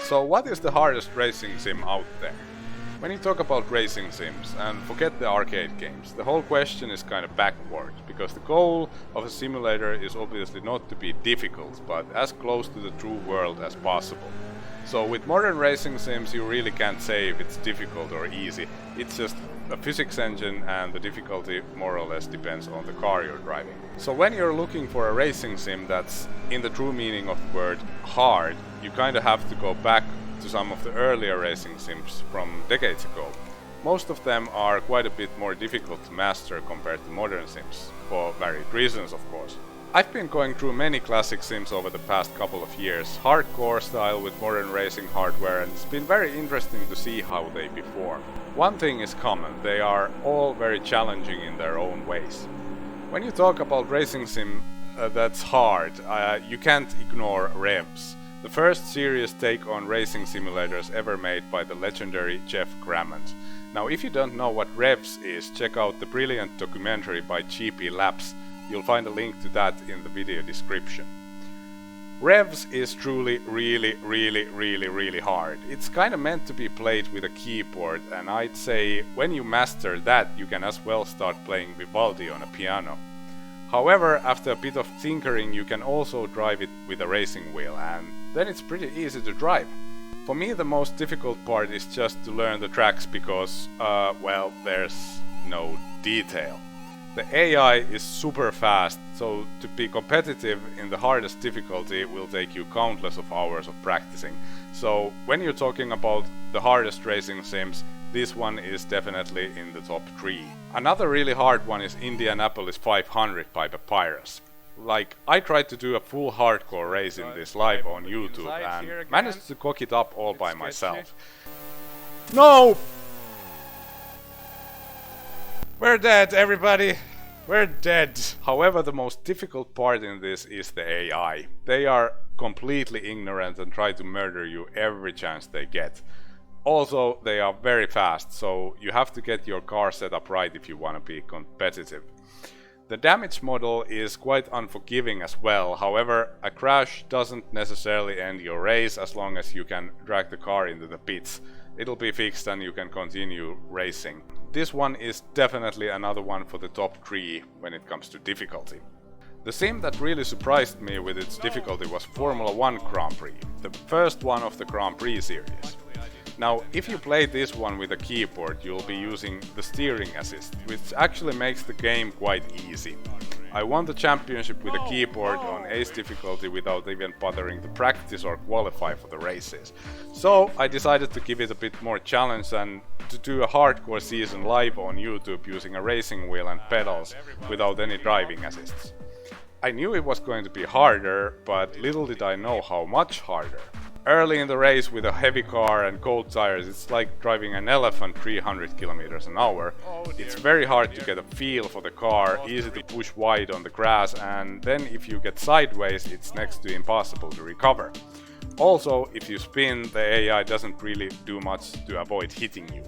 So what is the hardest racing sim out there? When you talk about racing sims, and forget the arcade games, the whole question is kind of backward, because the goal of a simulator is obviously not to be difficult, but as close to the true world as possible. So with modern racing sims you really can't say if it's difficult or easy, it's just a physics engine and the difficulty more or less depends on the car you're driving. So when you're looking for a racing sim that's, in the true meaning of the word, hard, you kinda have to go back to some of the earlier racing sims from decades ago. Most of them are quite a bit more difficult to master compared to modern sims, for varied reasons of course. I've been going through many classic sims over the past couple of years, hardcore style with modern racing hardware, and it's been very interesting to see how they perform. One thing is common, they are all very challenging in their own ways. When you talk about racing sim that's hard, you can't ignore Revs, the first serious take on racing simulators ever made by the legendary Geoff Crammond. Now if you don't know what Revs is, check out the brilliant documentary by GPLaps. You'll find a link to that in the video description. Revs is truly really hard. It's kinda meant to be played with a keyboard, and I'd say when you master that you can as well start playing Vivaldi on a piano. However, after a bit of tinkering you can also drive it with a racing wheel, and then it's pretty easy to drive. For me the most difficult part is just to learn the tracks because, well, there's no detail. The AI is super fast, so to be competitive in the hardest difficulty will take you countless of hours of practicing. So when you're talking about the hardest racing sims, this one is definitely in the top 3. Another really hard one is Indianapolis 500 by Papyrys. Like, I tried to do a full hardcore race in this live on YouTube and managed to cock it up all by myself. No! We're dead, everybody! We're dead! However, the most difficult part in this is the AI. They are completely ignorant and try to murder you every chance they get. Also, they are very fast, so you have to get your car set up right if you want to be competitive. The damage model is quite unforgiving as well, however, a crash doesn't necessarily end your race as long as you can drag the car into the pits. It'll be fixed and you can continue racing. This one is definitely another one for the top 3 when it comes to difficulty. The sim that really surprised me with its difficulty was Formula 1 Grand Prix, the first one of the Grand Prix series. Now, if you play this one with a keyboard, you'll be using the steering assist, which actually makes the game quite easy. I won the championship with a keyboard on ace difficulty without even bothering to practice or qualify for the races. So I decided to give it a bit more challenge and to do a hardcore season live on YouTube using a racing wheel and pedals without any driving assists. I knew it was going to be harder, but little did I know how much harder. Early in the race with a heavy car and cold tires, it's like driving an elephant 300 km an hour. It's very hard to get a feel for the car, easy to push wide on the grass, and then if you get sideways it's next to impossible to recover. Also, if you spin, the AI doesn't really do much to avoid hitting you.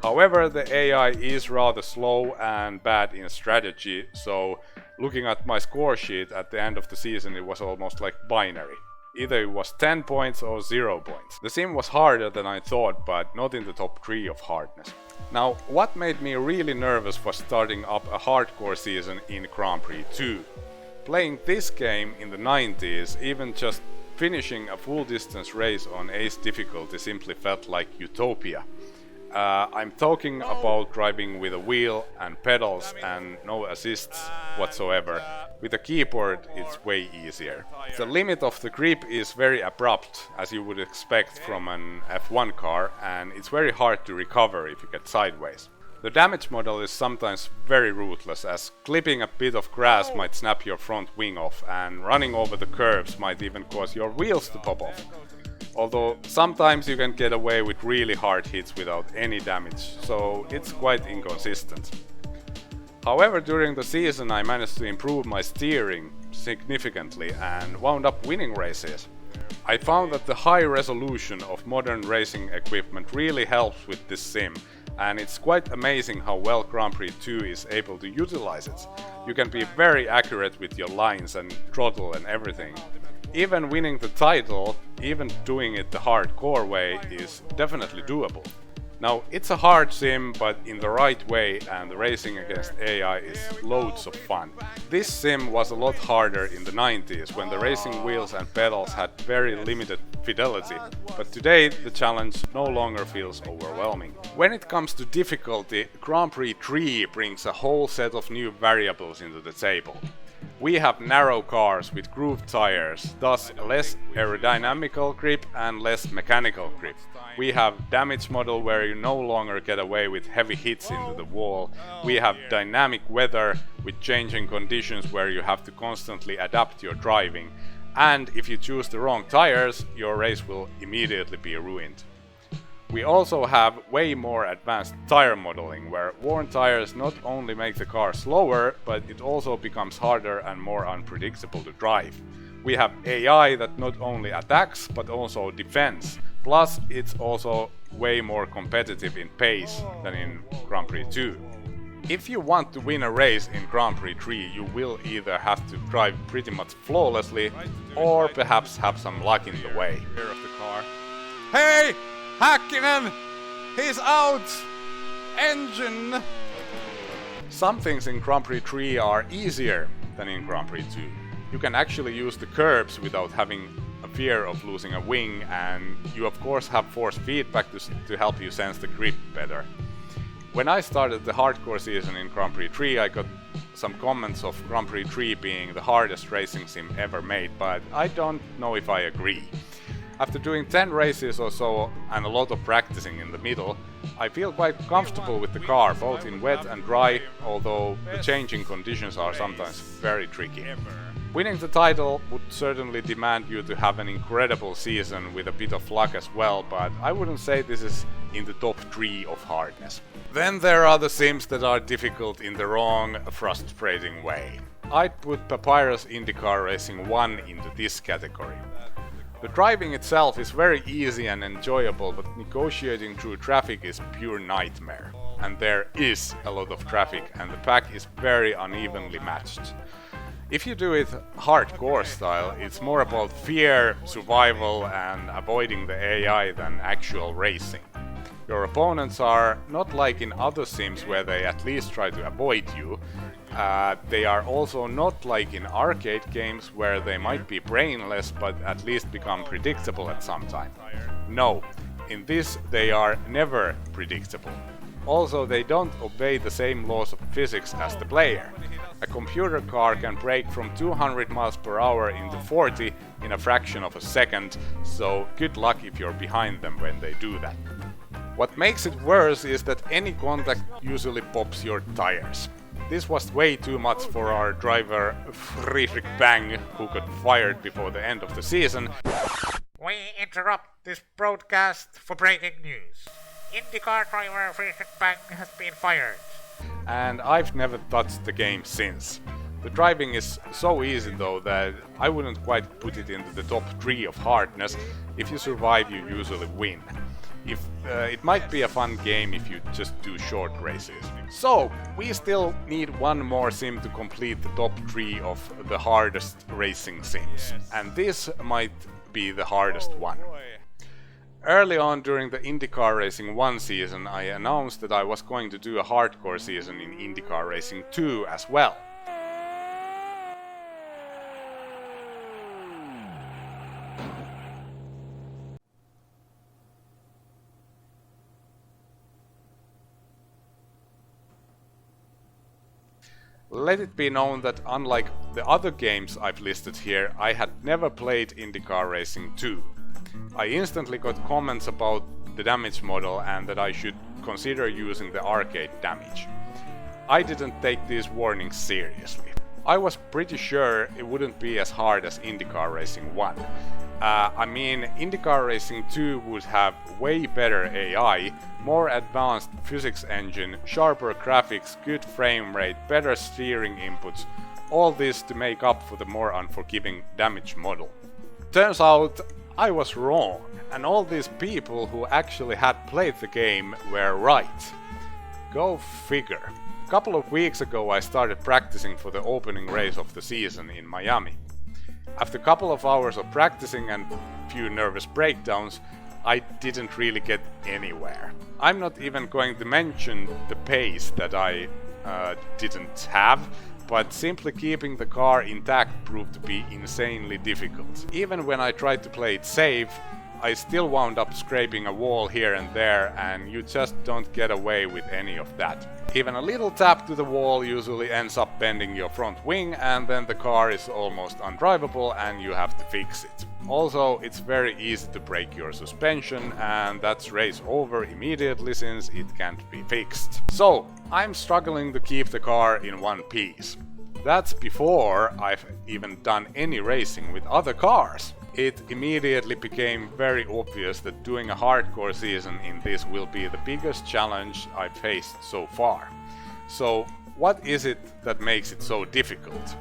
However, the AI is rather slow and bad in strategy, so looking at my score sheet at the end of the season it was almost like binary. Either it was 10 points or 0 points. The sim was harder than I thought, but not in the top 3 of hardness. Now, what made me really nervous was starting up a hardcore season in Grand Prix 2. Playing this game in the 90s, even just finishing a full distance race on ace difficulty simply felt like utopia. I'm talking about driving with a wheel and pedals and no assists whatsoever. With a keyboard it's way easier. The limit of the grip is very abrupt, as you would expect from an F1 car, and it's very hard to recover if you get sideways. The damage model is sometimes very ruthless, as clipping a bit of grass might snap your front wing off, and running over the curves might even cause your wheels to pop off. Although sometimes you can get away with really hard hits without any damage, so it's quite inconsistent. However, during the season I managed to improve my steering significantly and wound up winning races. I found that the high resolution of modern racing equipment really helps with this sim, and it's quite amazing how well Grand Prix 2 is able to utilize it. You can be very accurate with your lines and throttle and everything. Even winning the title, even doing it the hardcore way, is definitely doable. Now, it's a hard sim, but in the right way, and the racing against AI is loads of fun. This sim was a lot harder in the 90s, when the racing wheels and pedals had very limited fidelity, but today the challenge no longer feels overwhelming. When it comes to difficulty, Grand Prix 3 brings a whole set of new variables into the table. We have narrow cars with grooved tires, thus less aerodynamical grip and less mechanical grip. We have damage model where you no longer get away with heavy hits into the wall. We have dynamic weather with changing conditions where you have to constantly adapt your driving. And if you choose the wrong tires, your race will immediately be ruined. We also have way more advanced tire modeling, where worn tires not only make the car slower, but it also becomes harder and more unpredictable to drive. We have AI that not only attacks, but also defends. Plus, it's also way more competitive in pace than in Grand Prix 2. If you want to win a race in Grand Prix 3, you will either have to drive pretty much flawlessly, or perhaps have some luck in the way. Hey! Häkkinen! He's out! Engine! Some things in Grand Prix 3 are easier than in Grand Prix 2. You can actually use the curbs without having a fear of losing a wing, and you of course have force feedback to help you sense the grip better. When I started the hardcore season in Grand Prix 3, I got some comments of Grand Prix 3 being the hardest racing sim ever made, but I don't know if I agree. After doing 10 races or so and a lot of practicing in the middle, I feel quite comfortable with the car, both in wet and dry, although the changing conditions are sometimes very tricky. Winning the title would certainly demand you to have an incredible season with a bit of luck as well, but I wouldn't say this is in the top 3 of hardness. Then there are the sims that are difficult in the wrong, frustrating way. I'd put Papyrys IndyCar Racing 1 into this category. The driving itself is very easy and enjoyable, but negotiating through traffic is pure nightmare. And there is a lot of traffic, and the pack is very unevenly matched. If you do it hardcore style, it's more about fear, survival, and avoiding the AI than actual racing. Your opponents are not like in other sims where they at least try to avoid you. They are also not like in arcade games where they might be brainless but at least become predictable at some time. No, in this they are never predictable. Also, they don't obey the same laws of physics as the player. A computer car can brake from 200 miles per hour into 40 in a fraction of a second, so good luck if you're behind them when they do that. What makes it worse is that any contact usually pops your tires. This was way too much for our driver Friedrich Bang, who got fired before the end of the season. We interrupt this broadcast for breaking news. IndyCar driver Friedrich Bang has been fired. And I've never touched the game since. The driving is so easy though that I wouldn't quite put it into the top 3 of hardness. If you survive, you usually win. It might be a fun game if you just do short races. So, we still need one more sim to complete the top 3 of the hardest racing sims. And this might be the hardest one. Early on during the IndyCar Racing 1 season, I announced that I was going to do a hardcore season in IndyCar Racing 2 as well. Let it be known that unlike the other games I've listed here, I had never played IndyCar Racing 2. I instantly got comments about the damage model and that I should consider using the arcade damage. I didn't take these warnings seriously. I was pretty sure it wouldn't be as hard as IndyCar Racing 1. IndyCar Racing 2 would have way better AI, more advanced physics engine, sharper graphics, good frame rate, better steering inputs, all this to make up for the more unforgiving damage model. Turns out I was wrong, and all these people who actually had played the game were right. Go figure. A couple of weeks ago I started practicing for the opening race of the season in Miami. After a couple of hours of practicing and few nervous breakdowns, I didn't really get anywhere. I'm not even going to mention the pace that I didn't have, but simply keeping the car intact proved to be insanely difficult. Even when I tried to play it safe, I still wound up scraping a wall here and there, and you just don't get away with any of that. Even a little tap to the wall usually ends up bending your front wing, and then the car is almost undrivable and you have to fix it. Also, it's very easy to break your suspension, and that's race over immediately since it can't be fixed. So, I'm struggling to keep the car in one piece. That's before I've even done any racing with other cars. It immediately became very obvious that doing a hardcore season in this will be the biggest challenge I've faced so far. So, what is it that makes it so difficult?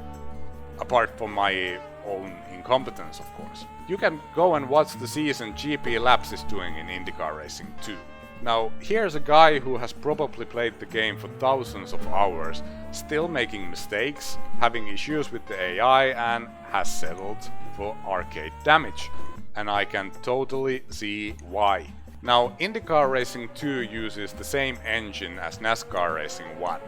Apart from my own incompetence, of course. You can go and watch the season GPLaps is doing in IndyCar Racing too. Now, here's a guy who has probably played the game for thousands of hours, still making mistakes, having issues with the AI, and has settled for arcade damage. And I can totally see why. Now, IndyCar Racing 2 uses the same engine as NASCAR Racing 1.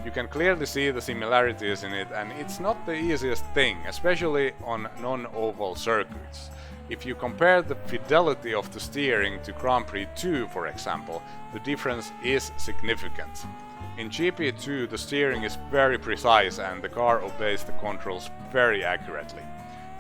You can clearly see the similarities in it, and it's not the easiest thing, especially on non-oval circuits. If you compare the fidelity of the steering to Grand Prix 2, for example, the difference is significant. In GP2 the steering is very precise and the car obeys the controls very accurately.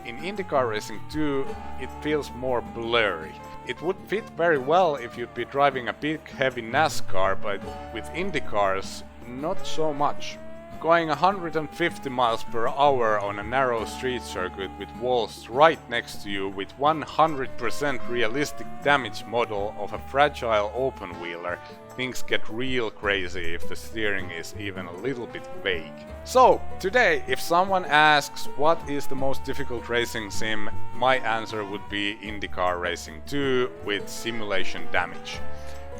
In IndyCar Racing 2 it feels more blurry. It would fit very well if you'd be driving a big heavy NASCAR, but with IndyCars not so much. Going 150 miles per hour on a narrow street circuit with walls right next to you with 100% realistic damage model of a fragile open-wheeler, things get real crazy if the steering is even a little bit vague. So, today, if someone asks what is the most difficult racing sim, my answer would be IndyCar Racing 2 with simulation damage.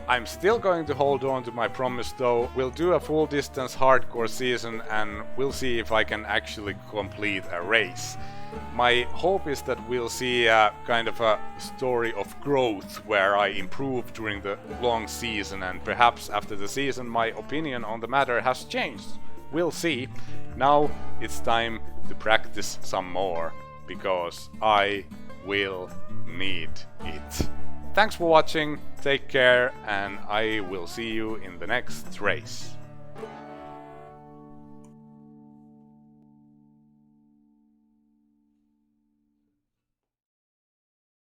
I'm still going to hold on to my promise though. We'll do a full distance hardcore season and we'll see if I can actually complete a race. My hope is that we'll see a kind of a story of growth where I improve during the long season, and perhaps after the season my opinion on the matter has changed. We'll see. Now it's time to practice some more, because I will need it. Thanks for watching, take care, and I will see you in the next race.